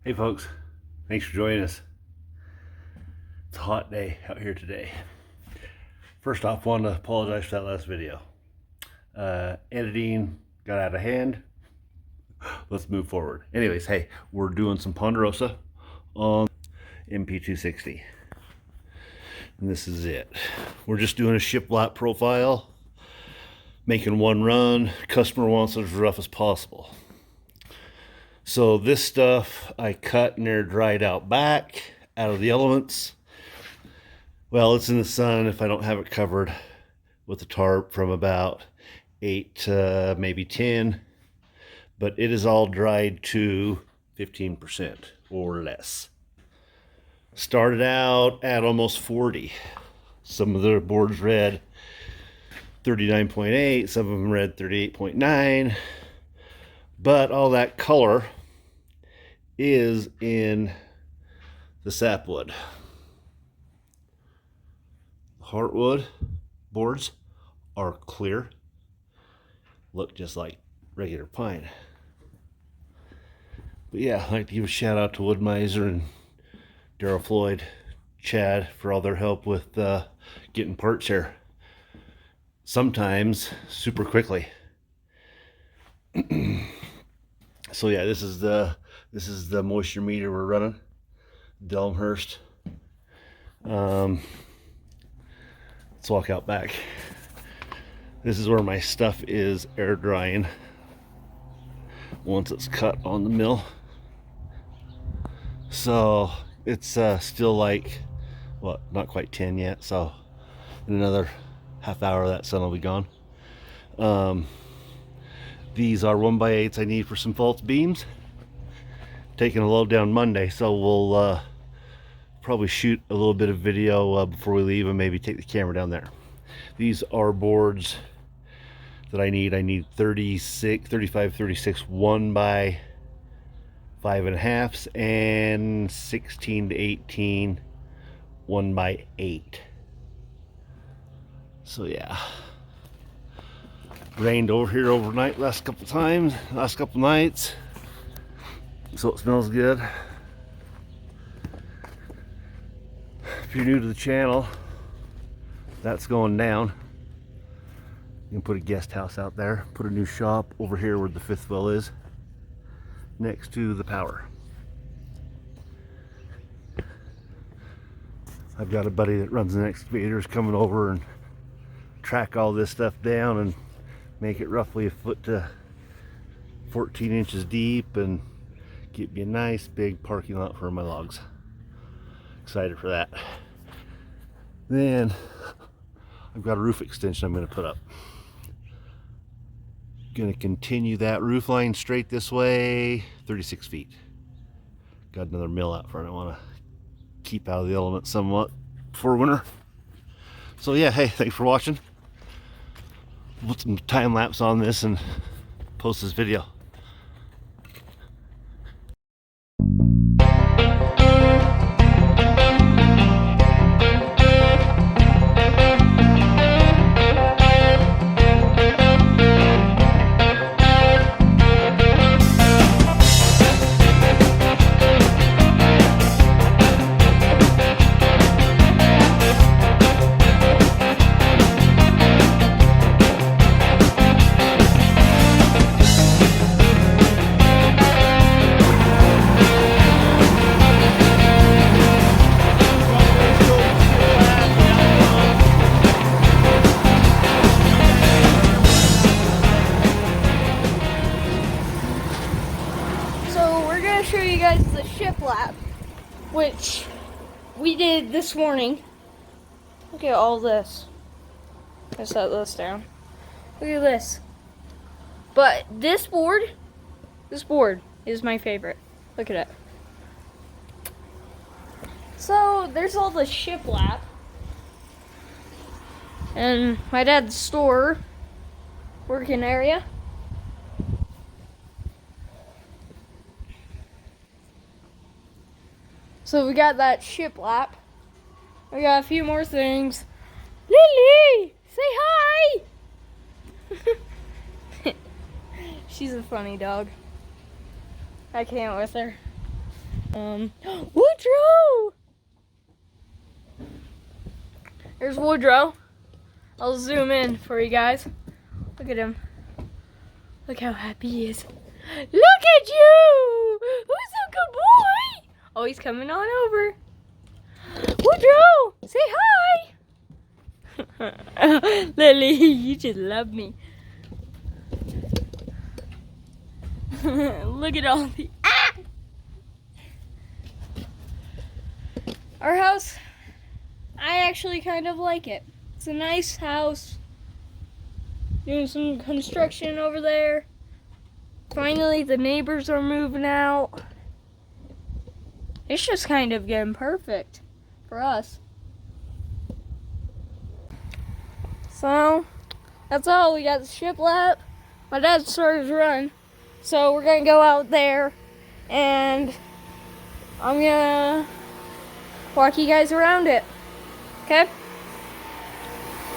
Hey folks, thanks for joining us. It's a hot day out here today. First off, want to apologize for that last video. Editing got out of hand. Let's move forward. Anyways, hey, we're doing some Ponderosa on MP260. And this is it. We're just doing a shiplap profile, making one run. Customer wants it as rough as possible. So this stuff I cut and air dried out back, out of the elements. Well, it's in the sun if I don't have it covered with a tarp from about 8 to maybe 10. But it is all dried to 15% or less. Started out at almost 40. Some of the boards read 39.8, some of them read 38.9. But all that color is in the sapwood. Heartwood boards are clear, look just like regular pine. But yeah, I'd like to give a shout out to Wood Miser and Daryl Floyd, Chad, for all their help with getting parts here. Sometimes super quickly. So yeah, this is the moisture meter we're running, Delmhurst. Let's walk out back. This is where my stuff is air drying once it's cut on the mill. So it's still like, what, not quite 10 yet, so in another half hour that sun will be gone. These are 1x8s I need for some false beams. Taking a load down Monday, so we'll probably shoot a little bit of video before we leave and maybe take the camera down there. These are boards that I need. I need 35, 36 1x5 1/2 and 16 to 18 1x8. So yeah, rained over here overnight last couple nights, so it smells good. If you're new to the channel, that's going down. You can put a guest house out there, put a new shop over here where the fifth well is, next to the power. I've got a buddy that runs an excavator is coming over and track all this stuff down and make it roughly 1 foot to 14 inches deep and get me a nice big parking lot for my logs. Excited for that. Then I've got a roof extension I'm going to put up. Going to continue that roof line straight this way 36 feet. Got another mill out front I want to keep out of the elements somewhat before winter. So yeah, hey, thanks for watching. We'll put some time lapse on this and post this video. Show you guys the shiplap, which we did this morning. Look at all this. I set this down. Look at this. But this board is my favorite. Look at it. So there's all the shiplap, and my dad's store, working area. So we got that shiplap. We got a few more things. Lily, say hi. She's a funny dog. I can't with her. Woodrow! There's Woodrow. I'll zoom in for you guys. Look at him. Look how happy he is. Look at you! Who's a good boy? Oh, he's coming on over. Woodrow, say hi. Lily, you just love me. Look at all the... Ah! Our house, I actually kind of like it. It's a nice house. Doing some construction over there. Finally, the neighbors are moving out. It's just kind of getting perfect for us. So, that's all. We got the shiplap. My dad started to run. So, we're going to go out there and I'm going to walk you guys around it. Okay?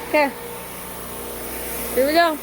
Okay. Here we go.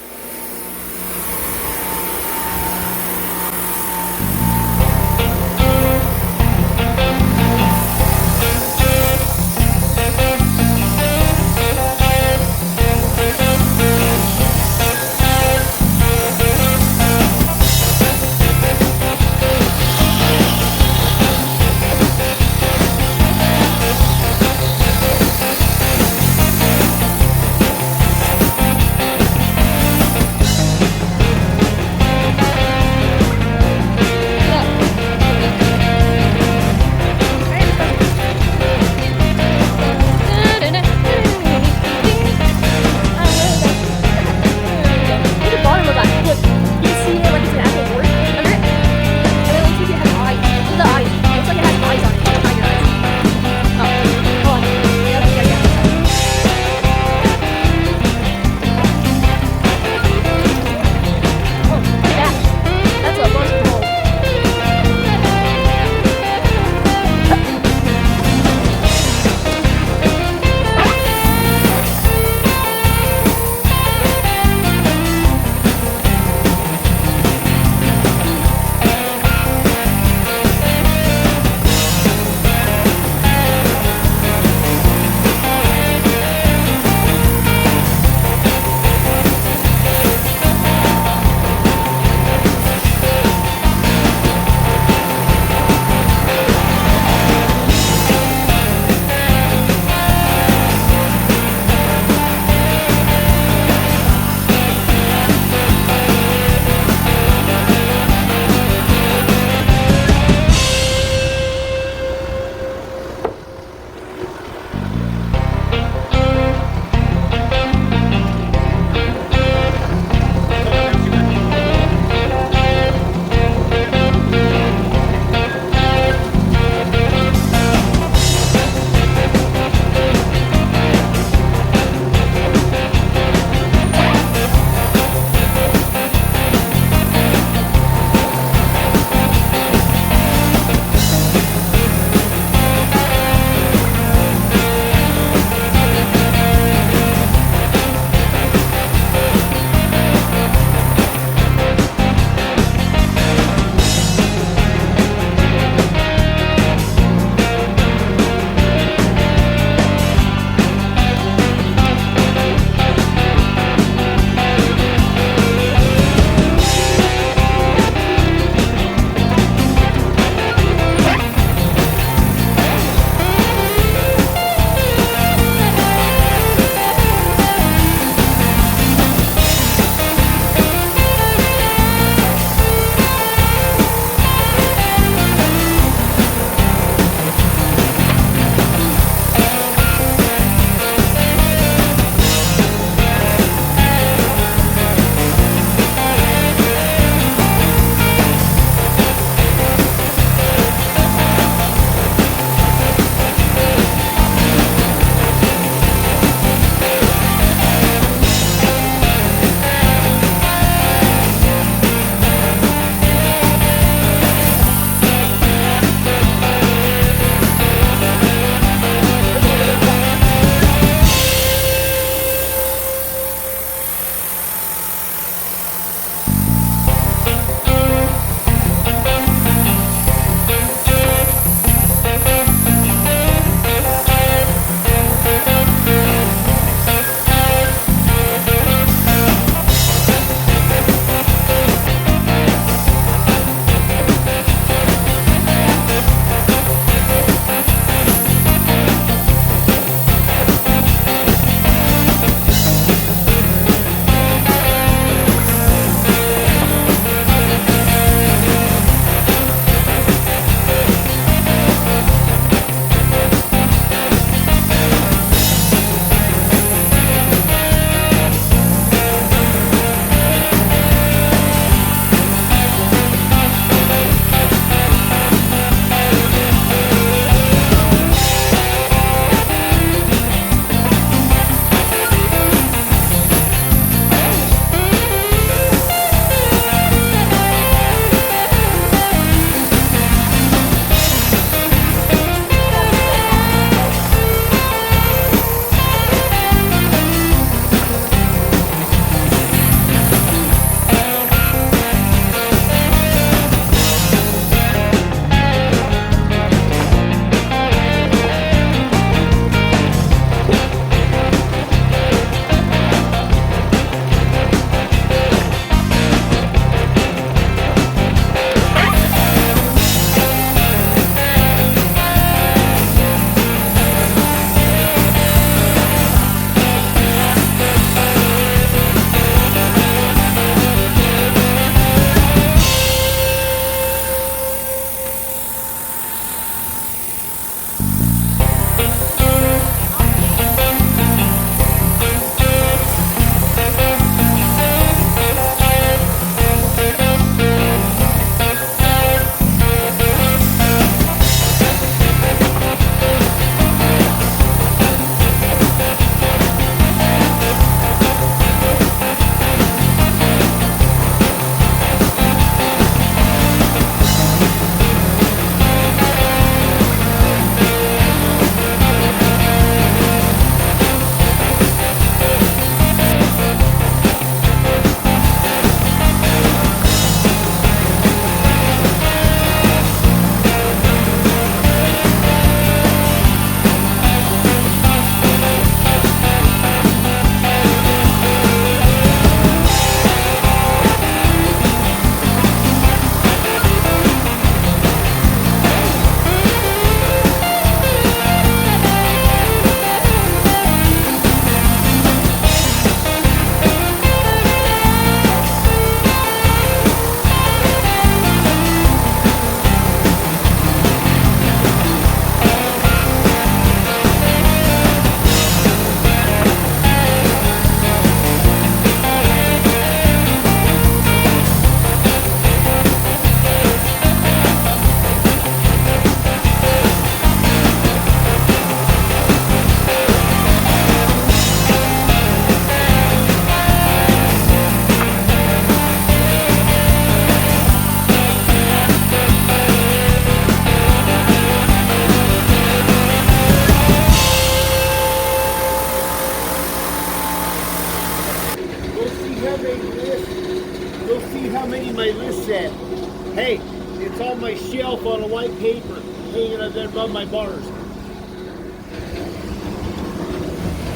of paper hanging up there above my bars.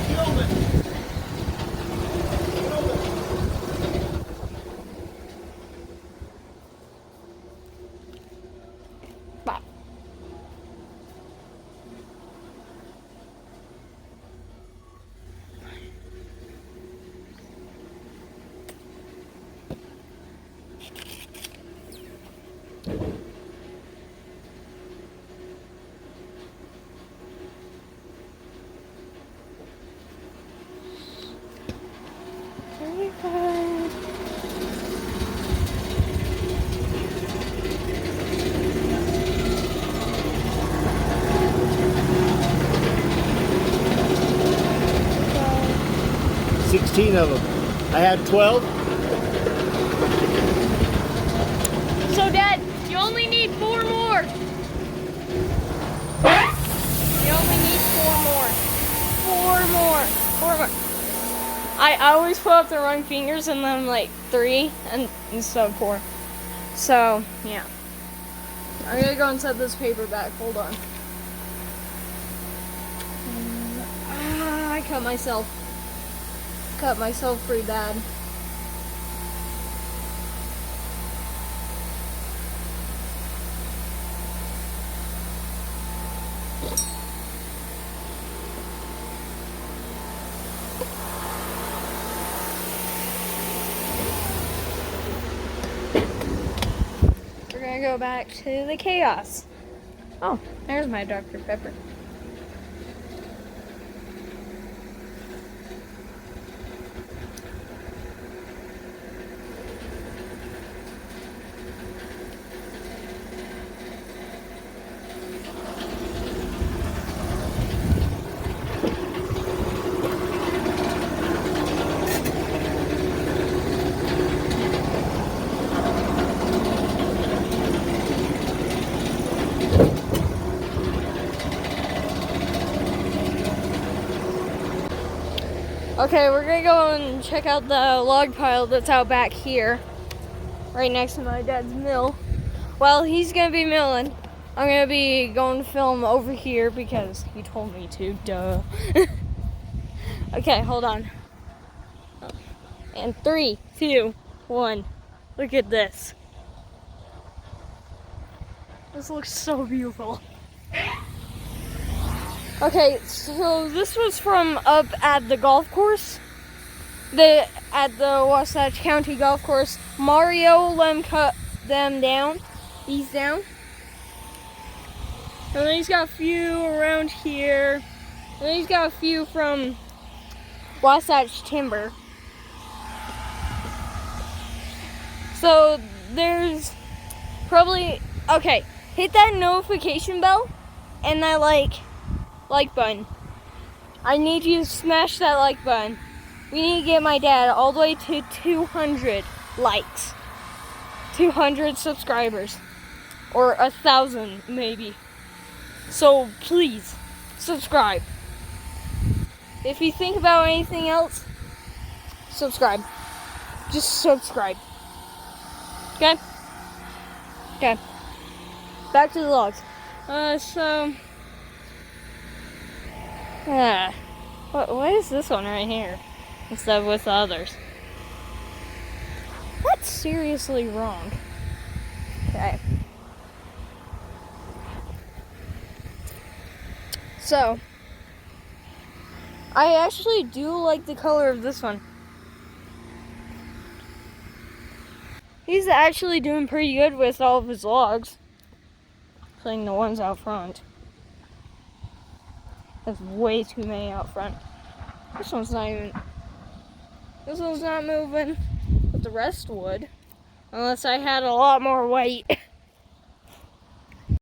Killed it. Killed it. Bye. Okay. 16 of them. I had 12. So, Dad, you only need 4 more. You only need 4 more. 4 more. 4 more. I always put up the wrong fingers and then like 3 and instead of 4. So, yeah. I'm gonna go and set this paper back. Hold on. I cut myself. Cut myself pretty bad. We're gonna go back to the chaos. Oh, there's my Dr. Pepper. Okay, we're gonna go and check out the log pile that's out back here, right next to my dad's mill. While he's gonna be milling, I'm gonna be going to film over here because he told me to, duh. Okay, hold on. And 3, 2, 1. Look at this. This looks so beautiful. Okay, so this was from up at the golf course. At the Wasatch County Golf Course. Mario let him cut them down. These down. And then he's got a few around here. And then he's got a few from Wasatch Timber. So there's probably, okay, hit that notification bell and that like button. I need you to smash that like button. We need to get my dad all the way to 200 likes. 200 subscribers. Or 1,000 maybe. So please, subscribe. If you think about anything else, subscribe. Just subscribe. Okay? Okay. Back to the logs. What is this one right here instead of with the others? That's seriously wrong. Okay. So, I actually do like the color of this one. He's actually doing pretty good with all of his logs. Including the ones out front. There's way too many out front. This one's not moving. But the rest would. Unless I had a lot more weight.